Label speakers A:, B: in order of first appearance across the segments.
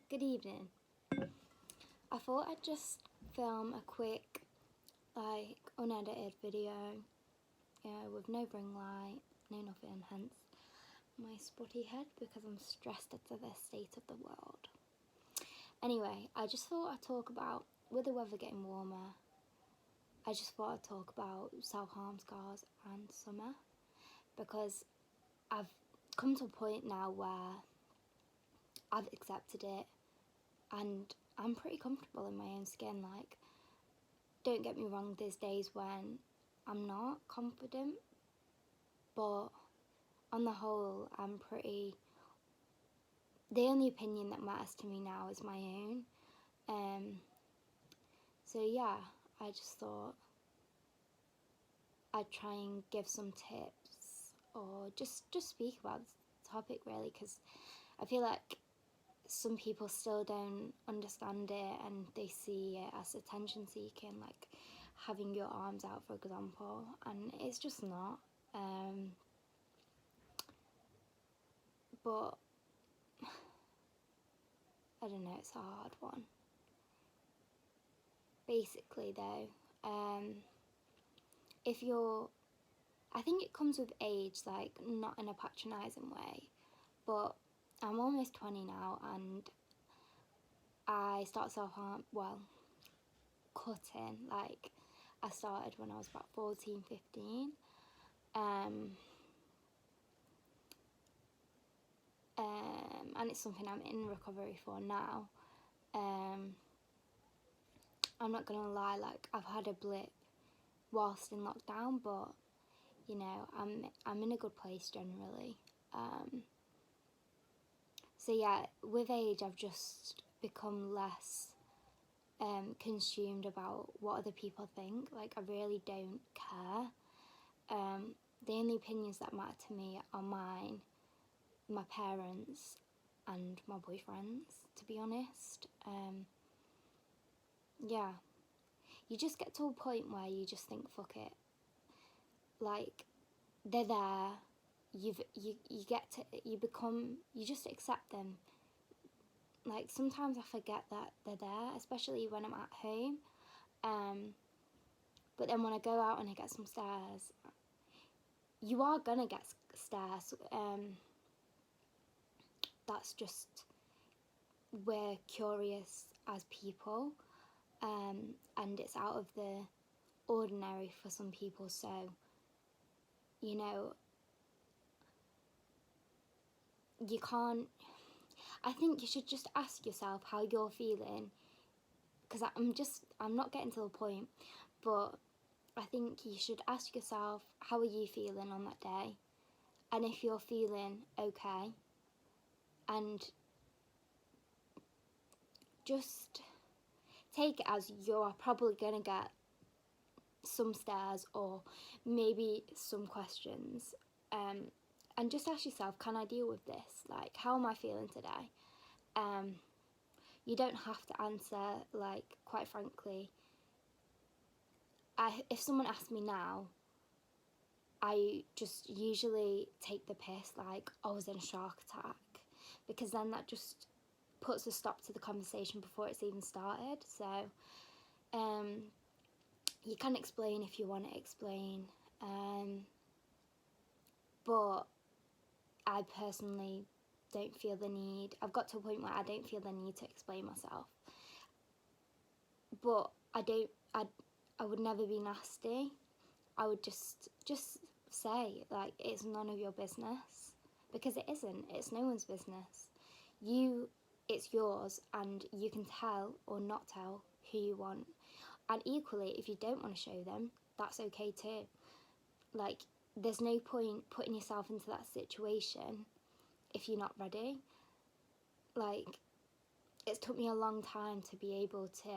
A: Good evening. I thought I'd just film a quick, unedited video with no ring light, no nothing, hence my spotty head because I'm stressed at the state of the world. Anyway, I just thought I'd talk about, with the weather getting warmer, I just thought I'd talk about self-harm scars and summer because I've come to a point now where I've accepted it and I'm pretty comfortable in my own skin. Like, don't get me wrong, there's days when I'm not confident, but on the whole, the only opinion that matters to me now is my own. So yeah, I just thought I'd try and give some tips or just speak about the topic really, because I feel like some people still don't understand it and they see it as attention seeking, like having your arms out, for example, and it's just not. But I don't know, it's a hard one. Basically though, I think it comes with age, like not in a patronising way, but I'm almost 20 now and I start self-harm, cutting, like I started when I was about 14, 15. And it's something I'm in recovery for now. I'm not gonna lie, like I've had a blip whilst in lockdown, but you know, I'm in a good place generally. So yeah, with age I've just become less consumed about what other people think. Like I really don't care. The only opinions that matter to me are mine, my parents and my boyfriend's, to be honest. Yeah, you just get to a point where you just think, fuck it. Like, they're there, you just accept them. Like, sometimes I forget that they're there, especially when I'm at home. But then when I go out and I get some stares, you are gonna get stares. That's just, we're curious as people, and it's out of the ordinary for some people. So, you know, you can't, I think you should just ask yourself how you're feeling, because I'm not getting to the point, but I think you should ask yourself, how are you feeling on that day? And if you're feeling okay, and just take it as you're probably gonna get some stares or maybe some questions, and just ask yourself, can I deal with this? Like, how am I feeling today? You don't have to answer, like, quite frankly, if someone asks me now, I just usually take the piss, like, I was in a shark attack, because then that just puts a stop to the conversation before it's even started. So you can explain if you want to explain, but I personally don't feel the need. I've got to a point where I don't feel the need to explain myself, but I would never be nasty. I would just say, like, it's none of your business, because it isn't. It's no one's business. It's yours, and you can tell or not tell who you want. And equally, if you don't want to show them, that's okay too. Like, there's no point putting yourself into that situation if you're not ready. Like, it's took me a long time to be able to,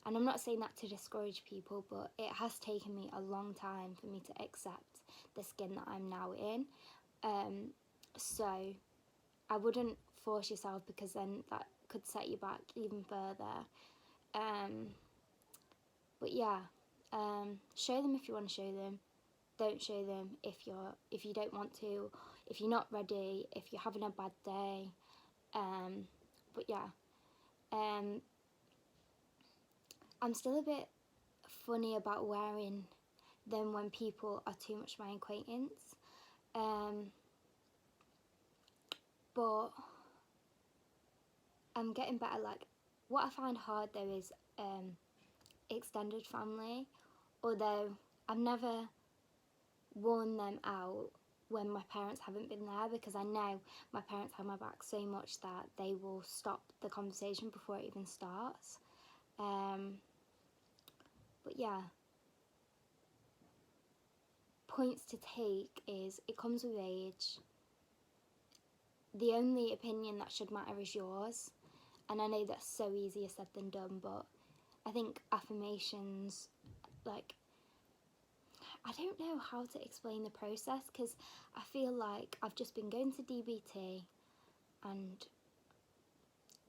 A: and I'm not saying that to discourage people, but it has taken me a long time for me to accept the skin that I'm now in. So I wouldn't force yourself, because then that could set you back even further. But yeah, show them if you want to show them. Don't show them if you don't want to, if you're not ready, if you're having a bad day. But yeah, I'm still a bit funny about wearing them when people are too much my acquaintance. But I'm getting better. Like, what I find hard though is extended family, although I've never worn them out when my parents haven't been there, because I know my parents have my back so much that they will stop the conversation before it even starts. But yeah, points to take is it comes with age. The only opinion that should matter is yours. And I know that's so easier said than done, but I think affirmations, like, I don't know how to explain the process, because I feel like I've just been going to DBT and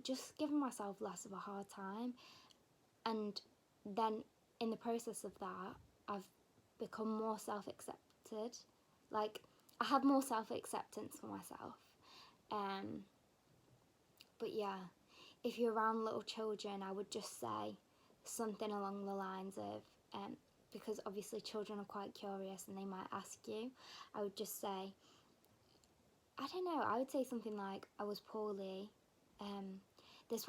A: just giving myself less of a hard time. And then in the process of that, I've become more self-accepted. Like, I have more self-acceptance for myself. But yeah, if you're around little children, I would just say something along the lines of, because obviously children are quite curious and they might ask you, I would just say, I don't know, I would say something like, I was poorly, this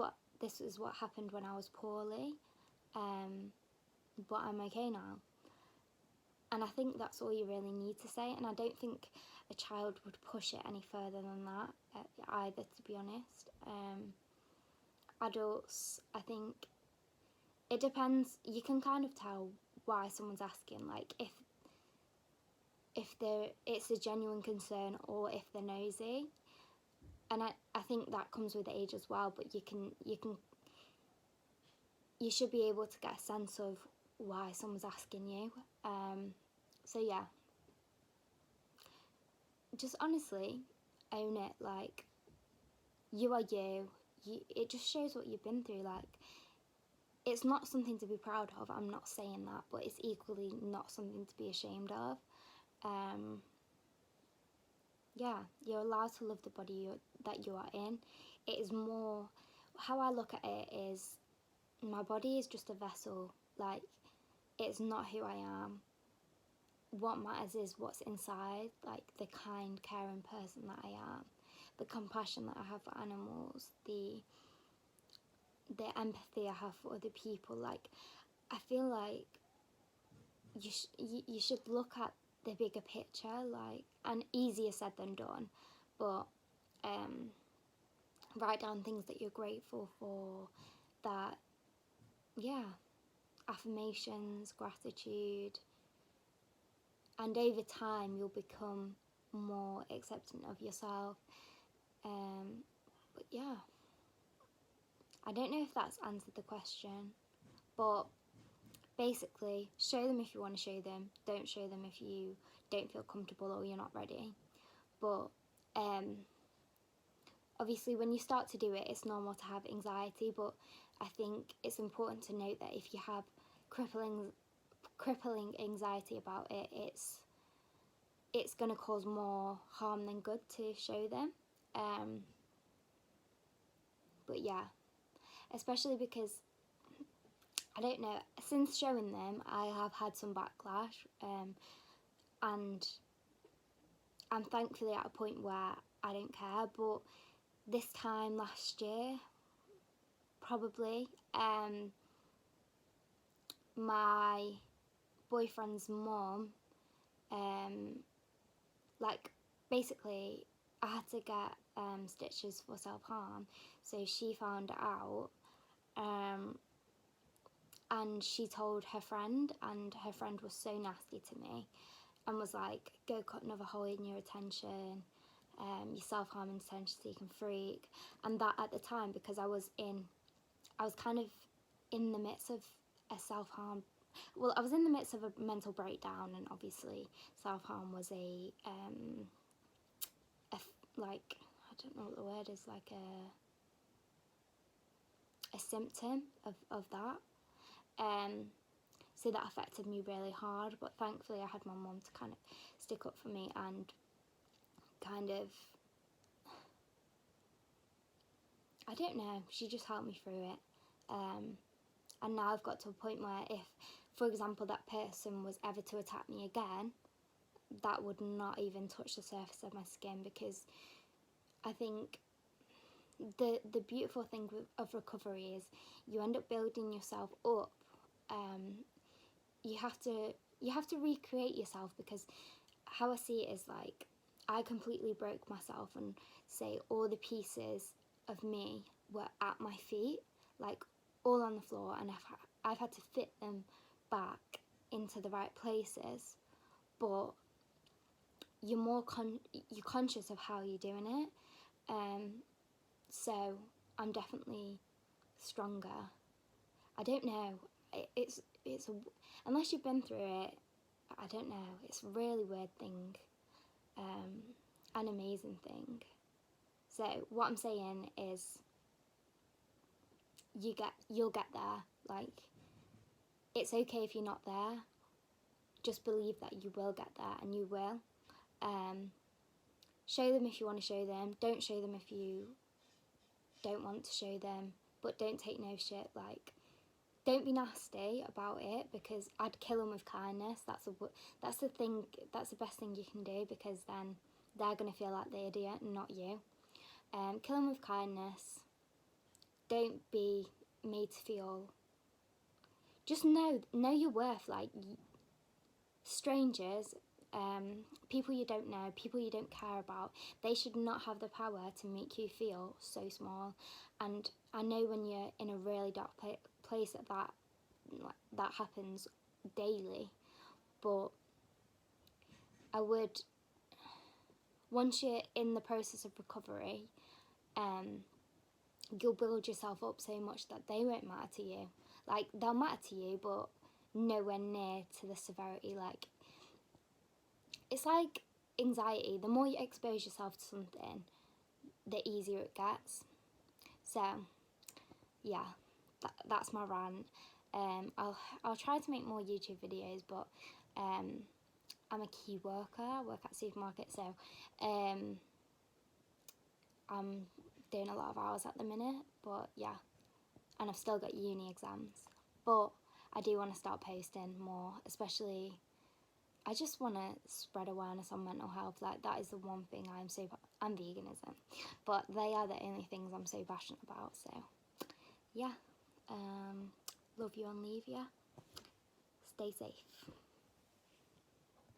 A: is what happened when I was poorly, but I'm okay now. And I think that's all you really need to say, and I don't think a child would push it any further than that either, to be honest. Adults, I think it depends. You can kind of tell why someone's asking, like if it's a genuine concern or if they're nosy. And I think that comes with age as well, but you should be able to get a sense of why someone's asking you. So yeah, just honestly own it. Like, you are you. It just shows what you've been through. Like, it's not something to be proud of, I'm not saying that, but it's equally not something to be ashamed of. Yeah, you're allowed to love the body that you are in. It is more, how I look at it is, my body is just a vessel. Like, it's not who I am. What matters is what's inside, like the kind, caring person that I am, the compassion that I have for animals, the empathy I have for other people. Like, I feel like you should look at the bigger picture, like, and easier said than done, but write down things that you're grateful for, that, yeah, affirmations, gratitude, and over time you'll become more accepting of yourself. But yeah, I don't know if that's answered the question, but basically, show them if you want to show them. Don't show them if you don't feel comfortable or you're not ready. But obviously, when you start to do it, it's normal to have anxiety, but I think it's important to note that if you have crippling anxiety about it, it's going to cause more harm than good to show them. But yeah, especially because, I don't know, since showing them, I have had some backlash, and I'm thankfully at a point where I don't care. But this time last year, probably, my boyfriend's mum, like, basically, I had to get stitches for self-harm, so she found out, and she told her friend, and her friend was so nasty to me and was like, go cut another hole in your attention, you self-harming attention-seeking freak. And that, at the time, because I was kind of in the midst of a self-harm, well, I was in the midst of a mental breakdown, and obviously self-harm was like, I don't know what the word is, like a symptom of that. So that affected me really hard, but thankfully I had my mum to kind of stick up for me and kind of I don't know, she just helped me through it. And now I've got to a point where if, for example, that person was ever to attack me again, that would not even touch the surface of my skin, because I think the beautiful thing of recovery is you end up building yourself up. You have to recreate yourself, because how I see it is like I completely broke myself, and say all the pieces of me were at my feet, like all on the floor, and I've had to fit them back into the right places. But you're conscious of how you're doing it. So I'm definitely stronger. I don't know. It's unless you've been through it, I don't know. It's a really weird thing, an amazing thing. So what I'm saying is, you'll get there. Like, it's okay if you're not there. Just believe that you will get there, and you will. Show them if you want to show them. Don't show them if you don't want to show them. But don't take no shit. Like, don't be nasty about it, because I'd kill them with kindness. That's the thing. That's the best thing you can do, because then they're gonna feel like the idiot, and not you. Kill them with kindness. Don't be made to feel. Just know your worth. Like, strangers, people you don't know, people you don't care about, they should not have the power to make you feel so small. And I know when you're in a really dark place that happens daily, but I would, once you're in the process of recovery, you'll build yourself up so much that they won't matter to you. Like, they'll matter to you, but nowhere near to the severity. Like, it's like anxiety. The more you expose yourself to something, the easier it gets. So, yeah, that's my rant. I'll try to make more YouTube videos, but I'm a key worker. I work at a supermarket, so I'm doing a lot of hours at the minute. But yeah, and I've still got uni exams. But I do want to start posting more, especially. I just want to spread awareness on mental health. Like, that is the one thing I'm veganism, but they are the only things I'm so passionate about. So yeah, love you and leave you. Stay safe.